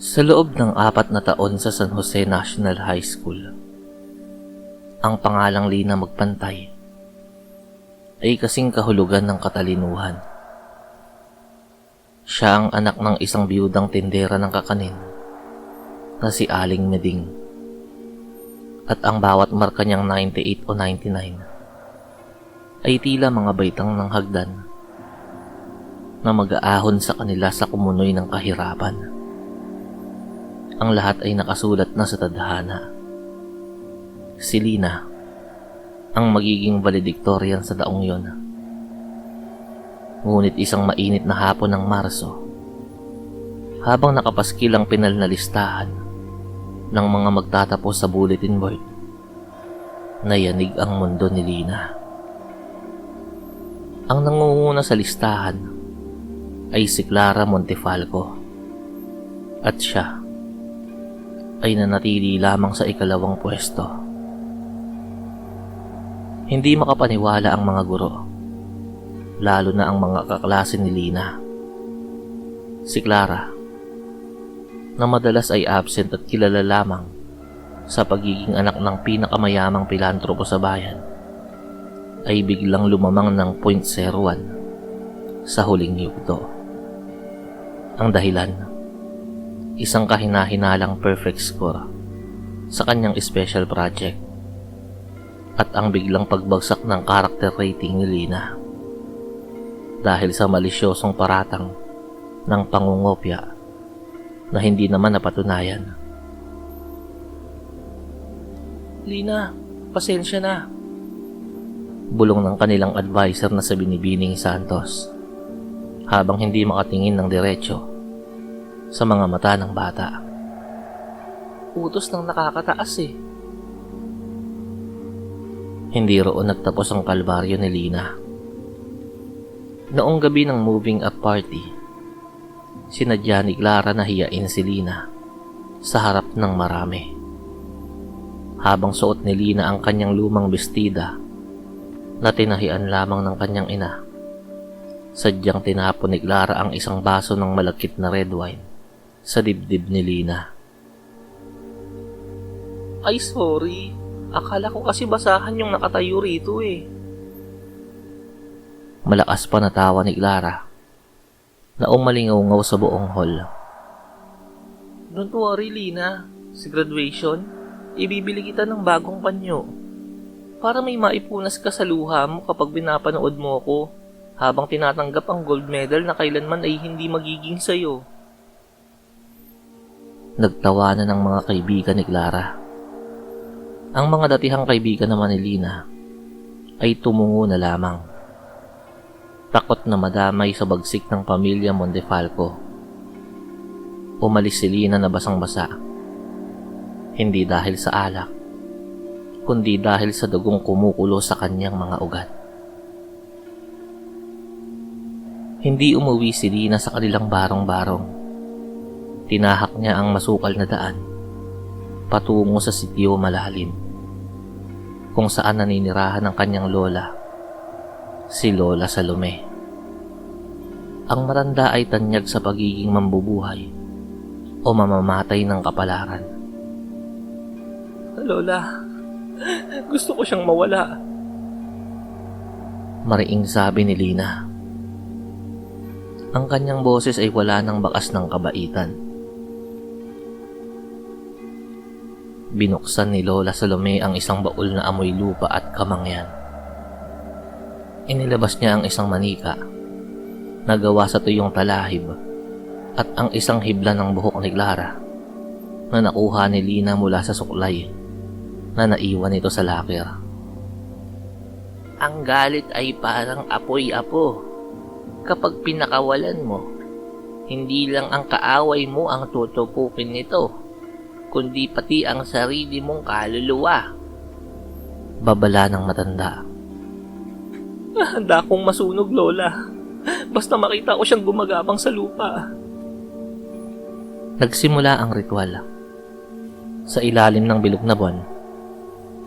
Sa loob ng 4 na taon sa San Jose National High School, ang pangalang Lina Magpantay ay kasing kahulugan ng katalinuhan. Siya ang anak ng isang biyudang tindera ng kakanin na si Aling Meding, at ang bawat marka niyang 98 o 99 ay tila mga baitang ng hagdan na mag-aahon sa kanila sa kumunoy ng kahirapan. Ang lahat ay nakasulat na sa tadhana. Si Lina ang magiging valedictorian sa taong yon. Ngunit isang mainit na hapon ng Marso, habang nakapaskil ang pinal na listahan ng mga magtatapos sa bulletin board, nayanig ang mundo ni Lina. Ang nangunguna sa listahan ay si Clara Montefalco, at siya ay nanatili lamang sa ikalawang pwesto. Hindi makapaniwala ang mga guro, lalo na ang mga kaklase ni Lina. Si Clara, na madalas ay absent at kilala lamang sa pagiging anak ng pinakamayamang pilantropo sa bayan, ay biglang lumamang ng 0.01 sa huling yugto. Ang dahilan, isang kahinahinalang perfect score sa kanyang special project at ang biglang pagbagsak ng character rating ni Lina dahil sa malisyosong paratang ng pangungopya na hindi naman napatunayan. "Lina, pasensya na," bulong ng kanilang advisor na sa Binibining Santos habang hindi makatingin ng diretso sa mga mata ng bata. "Utos ng nakakataas eh." Hindi roon nagtapos ang kalbaryo ni Lina. Noong gabi ng moving up party, sinadya ni Clara na hiyain si Lina sa harap ng marami. Habang suot ni Lina ang kanyang lumang bestida na tinahian lamang ng kanyang ina, sadyang tinapon ni Clara ang isang baso ng malakit na red wine sa dibdib ni Lina. "Ay, sorry. Akala ko kasi basahan yung nakatayo rito eh." Malakas pa natawa ni Clara na umalingaw sa buong hall. "Don't worry, Lina. Sa graduation, ibibili kita ng bagong panyo para may maipunas ka sa luha mo kapag pinapanood mo ko habang tinatanggap ang gold medal na kailanman ay hindi magiging sayo." Nagtawanan ng mga kaibigan ni Clara. Ang mga datihang kaibigan naman ni Lina ay tumungo na lamang, takot na madamay sa bagsik ng pamilya Montefalco. Umalis si Lina na basang-basa, hindi dahil sa alak, kundi dahil sa dugong kumukulo sa kanyang mga ugat. Hindi umuwi si Lina sa kanilang barong-barong. Tinahak niya ang masukal na daan patungo sa sitio malalim, kung saan naninirahan ang kanyang lola, si Lola Salome. Ang matanda ay tanyag sa pagiging mambubuhay o mamamatay ng kapalaran. "Lola, gusto ko siyang mawala," mariing sabi ni Lina. Ang kanyang boses ay wala ng bakas ng kabaitan. Binuksan ni Lola Salome ang isang baul na amoy lupa at kamangyan. Inilabas niya ang isang manika na gawa sa tuyong talahib at ang isang hibla ng buhok ni Clara na nakuha ni Lina mula sa suklay na naiwan ito sa locker. "Ang galit ay parang apoy-apo. Kapag pinakawalan mo, hindi lang ang kaaway mo ang tutupukin nito, kundi pati ang sarili mong kaluluwa," babala ng matanda. "Handa akong masunog, Lola. Basta makita ko siyang gumagapang sa lupa." Nagsimula ang ritual. Sa ilalim ng bilog na buwan,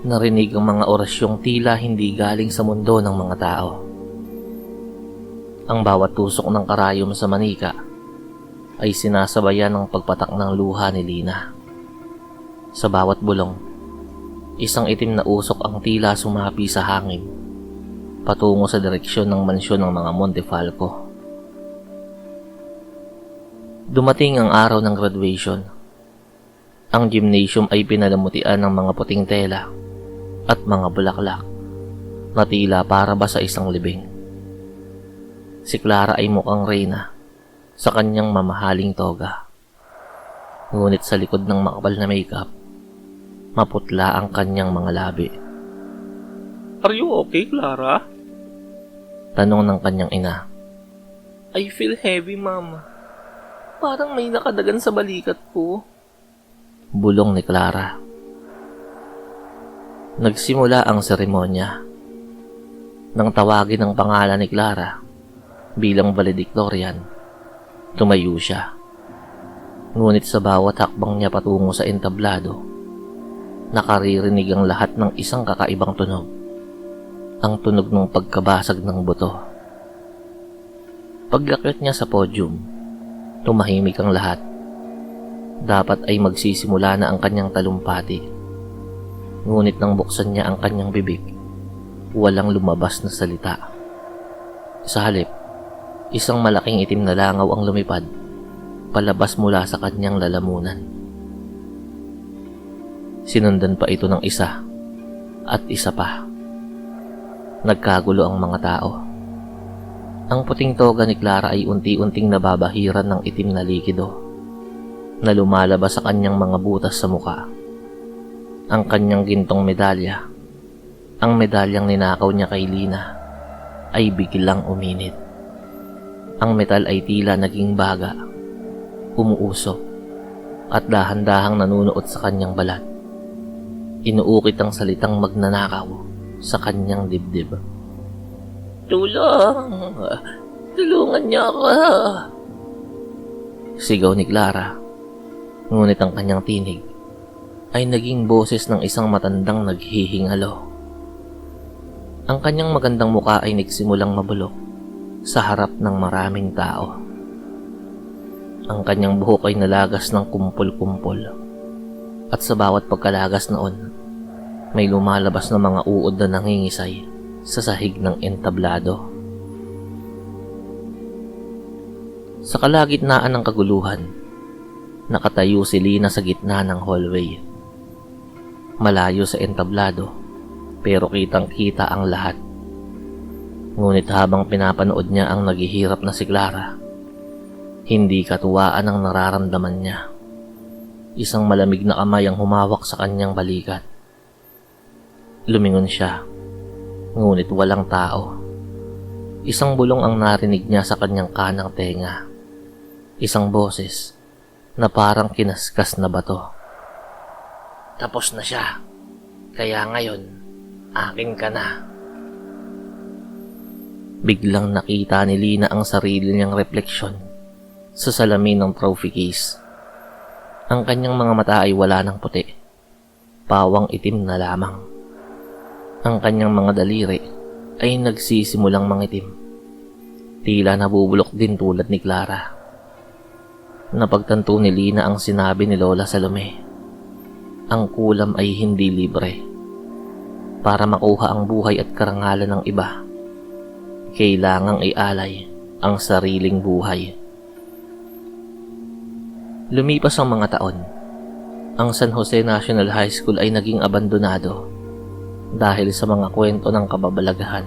narinig ang mga orasyong tila hindi galing sa mundo ng mga tao. Ang bawat tusok ng karayom sa manika ay sinasabayan ng pagpatak ng luha ni Lina. Sa bawat bulong, isang itim na usok ang tila sumapi sa hangin, patungo sa direksyon ng mansyon ng mga Montefalco. Dumating ang araw ng graduation. Ang gymnasium ay pinalamutian ng mga puting tela at mga bulaklak na tila para ba sa isang libing. Si Clara ay mukhang reyna sa kanyang mamahaling toga. Ngunit sa likod ng makapal na makeup, maputla ang kanyang mga labi. Are you okay, Clara? Tanong ng kanyang ina. I feel heavy, Mama. Parang may nakadagan sa balikat ko. Bulong ni Clara. Nagsimula ang seremonya. Nang tawagin ang pangalan ni Clara bilang valedictorian, tumayo siya. Ngunit sa bawat hakbang niya patungo sa entablado, nakaririnig ang lahat ng isang kakaibang tunog. Ang tunog ng pagkabasag ng buto. Paglakyat niya sa podium, tumahimik ang lahat. Dapat ay magsisimula na ang kanyang talumpati. Ngunit nang buksan niya ang kanyang bibig, walang lumabas na salita. Sa halip, isang malaking itim na langaw ang lumipad, palabas mula sa kanyang lalamunan. Sinundan pa ito ng isa at isa pa. Nagkagulo ang mga tao. Ang puting toga ni Clara ay unti-unting nababahiran ng itim na likido na lumalabas sa kanyang mga butas sa muka. Ang kanyang gintong medalya, ang medalyang ninakaw niya kay Lina, ay biglang uminit. Ang metal ay tila naging baga, umuusok, at dahan-dahang nanunuot sa kanyang balat. Inuukit ang salitang magnanakaw sa kanyang dibdib. Tulong! Tulungan niya ako! Sigaw ni Clara. Ngunit ang kanyang tinig ay naging boses ng isang matandang naghihingalo. Ang kanyang magandang muka ay nagsimulang mabulok sa harap ng maraming tao. Ang kanyang buhok ay nalagas ng kumpol-kumpol. At sa bawat pagkalagas noon, may lumalabas na mga uod na nangingisay sa sahig ng entablado. Sa kalagitnaan ng kaguluhan, nakatayo si Lina sa gitna ng hallway. Malayo sa entablado, pero kitang-kita ang lahat. Ngunit habang pinapanood niya ang naghihirap na si Clara, hindi katuwaan ang nararamdaman niya. Isang malamig na kamay ang humawak sa kanyang balikat. Lumingon siya, ngunit walang tao. Isang bulong ang narinig niya sa kanyang kanang tenga. Isang boses na parang kinaskas na bato. Tapos na siya. Kaya ngayon, akin ka na. Biglang nakita ni Lina ang sarili niyang refleksyon sa salamin ng trophy case. Ang kanyang mga mata ay wala ng puti. Pawang itim na lamang. Ang kanyang mga daliri ay nagsisimulang mangitim. Tila nabubulok din tulad ni Clara. Napagtanto ni Lina ang sinabi ni Lola Salome. Ang kulam ay hindi libre. Para makuha ang buhay at karangalan ng iba, kailangang ialay ang sariling buhay. Lumipas ang mga taon. Ang San Jose National High School ay naging abandonado dahil sa mga kwento ng kababalaghan.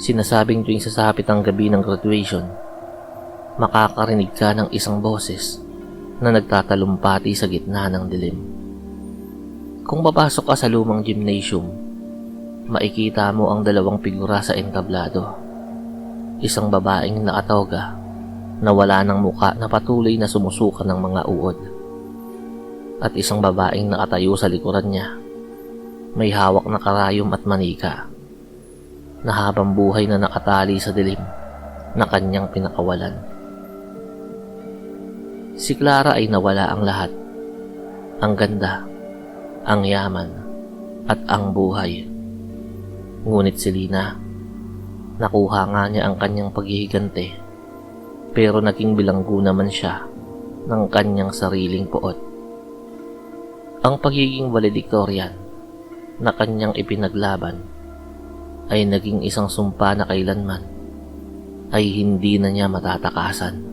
Sinasabing tuwing sasapit ang gabi ng graduation, makakarinig ka ng isang boses na nagtatalumpati sa gitna ng dilim. Kung papasok ka sa lumang gymnasium, makikita mo ang dalawang figura sa entablado. Isang babaeng nakatoga na wala ng muka na patuloy na sumusuka ng mga uod. At isang babaeng nakatayo sa likuran niya. May hawak na karayom at manika na habang buhay na nakatali sa dilim na kanyang pinakawalan. Si Clara ay nawala ang lahat. Ang ganda, ang yaman, at ang buhay. Ngunit si Lina, nakuha nga niya ang kanyang paghihigante Pero naging bilanggo naman siya ng kanyang sariling poot. Ang pagiging valedictorian na kanyang ipinaglaban ay naging isang sumpa na kailanman ay hindi na niya matatakasan.